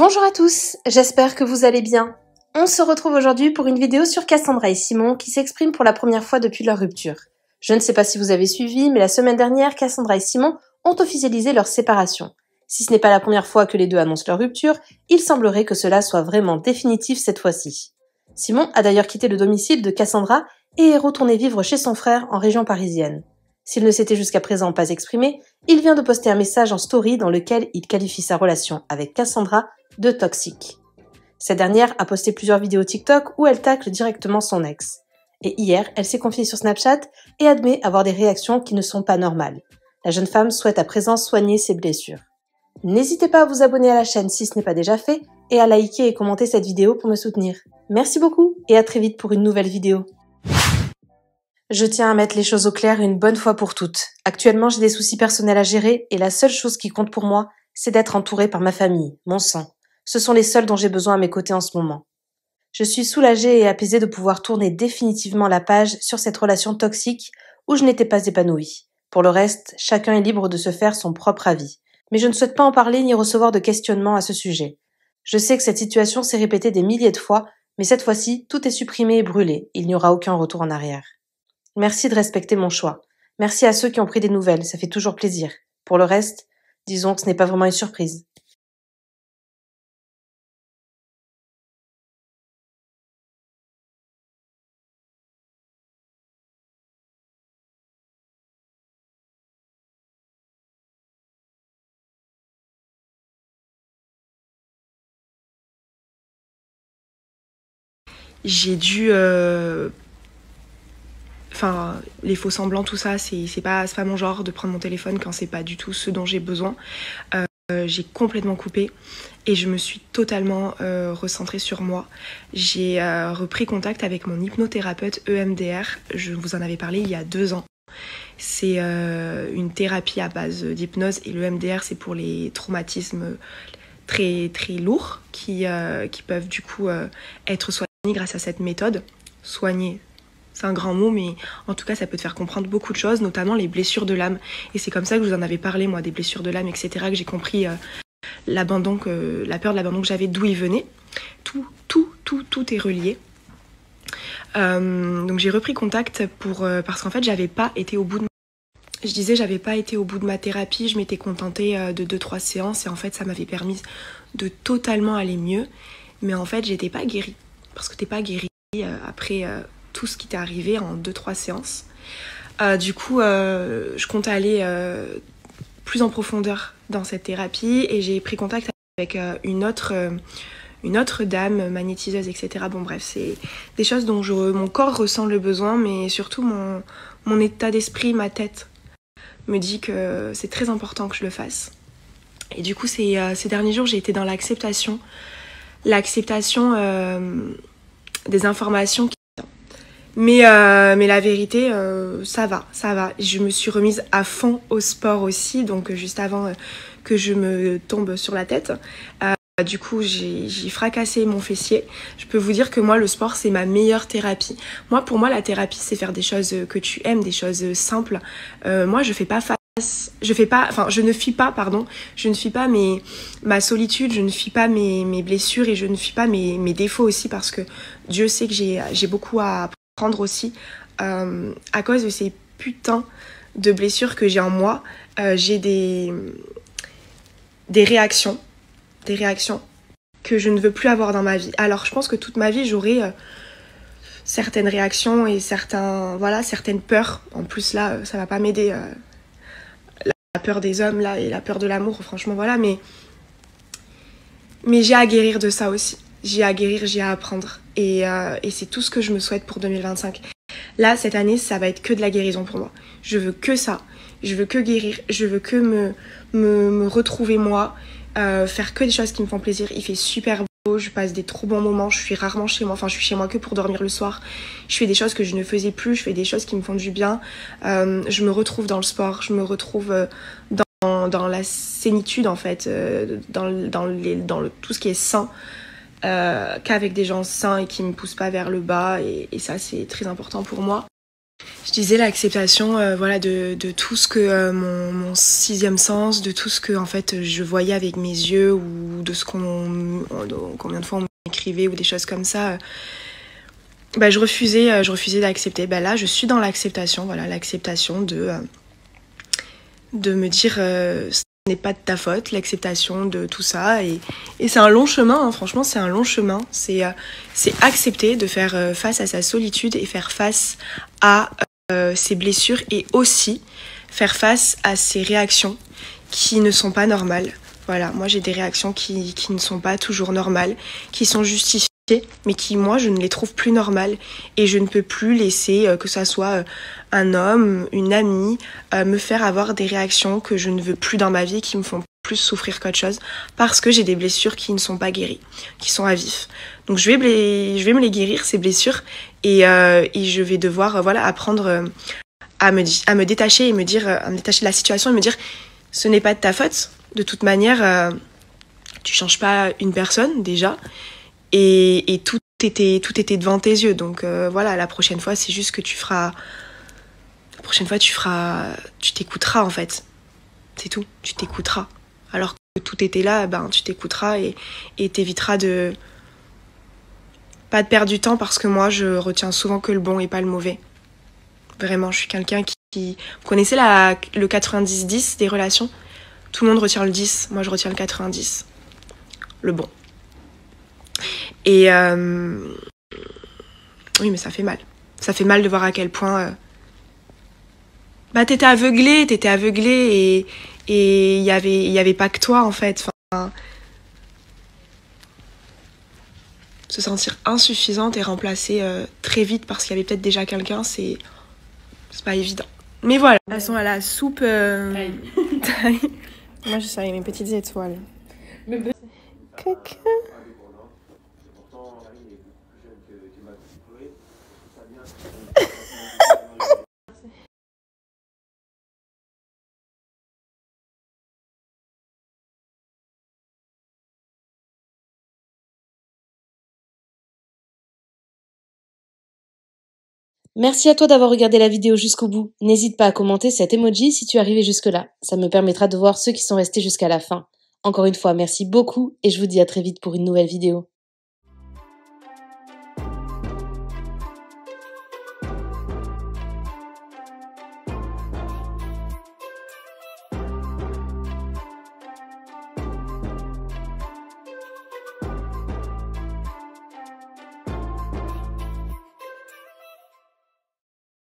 Bonjour à tous, j'espère que vous allez bien. On se retrouve aujourd'hui pour une vidéo sur Cassandra et Simon qui s'expriment pour la première fois depuis leur rupture. Je ne sais pas si vous avez suivi, mais la semaine dernière, Cassandra et Simon ont officialisé leur séparation. Si ce n'est pas la première fois que les deux annoncent leur rupture, il semblerait que cela soit vraiment définitif cette fois-ci. Simon a d'ailleurs quitté le domicile de Cassandra et est retourné vivre chez son frère en région parisienne. S'il ne s'était jusqu'à présent pas exprimé, il vient de poster un message en story dans lequel il qualifie sa relation avec Cassandra de toxique. Cette dernière a posté plusieurs vidéos TikTok où elle tacle directement son ex. Et hier, elle s'est confiée sur Snapchat et admet avoir des réactions qui ne sont pas normales. La jeune femme souhaite à présent soigner ses blessures. N'hésitez pas à vous abonner à la chaîne si ce n'est pas déjà fait et à liker et commenter cette vidéo pour me soutenir. Merci beaucoup et à très vite pour une nouvelle vidéo. Je tiens à mettre les choses au clair une bonne fois pour toutes. Actuellement, j'ai des soucis personnels à gérer et la seule chose qui compte pour moi, c'est d'être entourée par ma famille, mon sang. Ce sont les seuls dont j'ai besoin à mes côtés en ce moment. Je suis soulagée et apaisée de pouvoir tourner définitivement la page sur cette relation toxique où je n'étais pas épanouie. Pour le reste, chacun est libre de se faire son propre avis. Mais je ne souhaite pas en parler ni recevoir de questionnements à ce sujet. Je sais que cette situation s'est répétée des milliers de fois, mais cette fois-ci, tout est supprimé et brûlé. Il n'y aura aucun retour en arrière. Merci de respecter mon choix. Merci à ceux qui ont pris des nouvelles, ça fait toujours plaisir. Pour le reste, disons que ce n'est pas vraiment une surprise. J'ai dû... Enfin, les faux semblants, tout ça, c'est pas mon genre de prendre mon téléphone quand c'est pas du tout ce dont j'ai besoin. J'ai complètement coupé et je me suis totalement recentrée sur moi. J'ai repris contact avec mon hypnothérapeute EMDR. Je vous en avais parlé il y a 2 ans. C'est une thérapie à base d'hypnose et le EMDR, c'est pour les traumatismes très, très lourds qui peuvent du coup être soignés grâce à cette méthode. Soigner, c'est un grand mot, mais en tout cas, ça peut te faire comprendre beaucoup de choses, notamment les blessures de l'âme. Et c'est comme ça que je vous en avais parlé, moi, des blessures de l'âme, etc., que j'ai compris la peur de l'abandon que j'avais, d'où il venait. Tout est relié. Donc j'ai repris contact parce qu'en fait, j'avais pas été au bout de ma thérapie, je m'étais contentée de 2-3 séances et en fait, ça m'avait permis de totalement aller mieux. Mais en fait, j'étais pas guérie. Parce que t'es pas guérie après tout ce qui t'est arrivé en 2-3 séances. Du coup, je compte aller plus en profondeur dans cette thérapie et j'ai pris contact avec une autre dame magnétiseuse, etc. Bon bref, c'est des choses dont mon corps ressent le besoin, mais surtout mon état d'esprit, ma tête me dit que c'est très important que je le fasse. Et du coup, ces derniers jours, j'ai été dans l'acceptation des informations. Mais la vérité, ça va. Je me suis remise à fond au sport aussi, donc juste avant que je me tombe sur la tête. Du coup, j'ai fracassé mon fessier. Je peux vous dire que moi, le sport, c'est ma meilleure thérapie. Pour moi, la thérapie, c'est faire des choses que tu aimes, des choses simples. Moi, je ne fuis pas ma solitude, je ne fuis pas mes blessures et je ne fuis pas mes défauts aussi parce que Dieu sait que j'ai beaucoup à apprendre aussi à cause de ces putains de blessures que j'ai en moi. J'ai des réactions que je ne veux plus avoir dans ma vie. Alors, je pense que toute ma vie, j'aurai certaines réactions et certaines peurs. En plus, là, ça va pas m'aider. La peur des hommes, là, et la peur de l'amour, franchement, voilà. Mais j'ai à guérir de ça aussi. J'ai à guérir, j'ai à apprendre. Et c'est tout ce que je me souhaite pour 2025. Là, cette année, ça va être que de la guérison pour moi. Je veux que ça. Je veux que guérir. Je veux que me retrouver moi. Faire que des choses qui me font plaisir. Il fait super beau, je passe des trop bons moments, je suis rarement chez moi, enfin je suis chez moi que pour dormir le soir. Je fais des choses que je ne faisais plus, je fais des choses qui me font du bien. Je me retrouve dans le sport, je me retrouve dans la sénitude en fait, dans tout ce qui est sain, qu'avec des gens sains et qui me poussent pas vers le bas et ça c'est très important pour moi. Je disais l'acceptation voilà, de tout ce que mon sixième sens, de tout ce que en fait je voyais avec mes yeux ou de ce combien de fois on m'écrivait ou des choses comme ça. Bah, je refusais d'accepter. Bah, là, je suis dans l'acceptation, voilà, l'acceptation de me dire ce n'est pas de ta faute, l'acceptation de tout ça. Et c'est un long chemin, hein, franchement, c'est un long chemin. C'est accepter de faire face à sa solitude et faire face à ses blessures et aussi faire face à ses réactions qui ne sont pas normales. Voilà, moi j'ai des réactions qui ne sont pas toujours normales, qui sont justifiées, mais qui, moi, je ne les trouve plus normales. Et je ne peux plus laisser, que ça soit un homme, une amie, me faire avoir des réactions que je ne veux plus dans ma vie, qui me font plus souffrir qu'autre chose, parce que j'ai des blessures qui ne sont pas guéries, qui sont à vif. Donc je vais me les guérir, ces blessures, et je vais devoir voilà, apprendre à me détacher et me dire, à me détacher de la situation et me dire, ce n'est pas de ta faute. De toute manière, tu changes pas une personne déjà, et tout était devant tes yeux. Donc voilà, la prochaine fois, c'est juste que tu t'écouteras en fait. C'est tout, tu t'écouteras. Alors que tout était là, ben tu t'écouteras et t'éviteras de pas de perdre du temps, parce que moi je retiens souvent que le bon et pas le mauvais. Vraiment, je suis quelqu'un qui... Vous connaissez le 90-10 des relations? Tout le monde retient le 10, moi je retiens le 90. Le bon. Et oui, mais ça fait mal. Ça fait mal de voir à quel point... Bah t'étais aveuglé et il y avait pas que toi en fait. Enfin, se sentir insuffisante et remplacée très vite parce qu'il y avait peut-être déjà quelqu'un, c'est pas évident. Mais voilà. Elles sont à la soupe taille. Moi je serrais mes petites étoiles. Caca. Merci à toi d'avoir regardé la vidéo jusqu'au bout. N'hésite pas à commenter cet emoji si tu es arrivé jusque-là. Ça me permettra de voir ceux qui sont restés jusqu'à la fin. Encore une fois, merci beaucoup et je vous dis à très vite pour une nouvelle vidéo.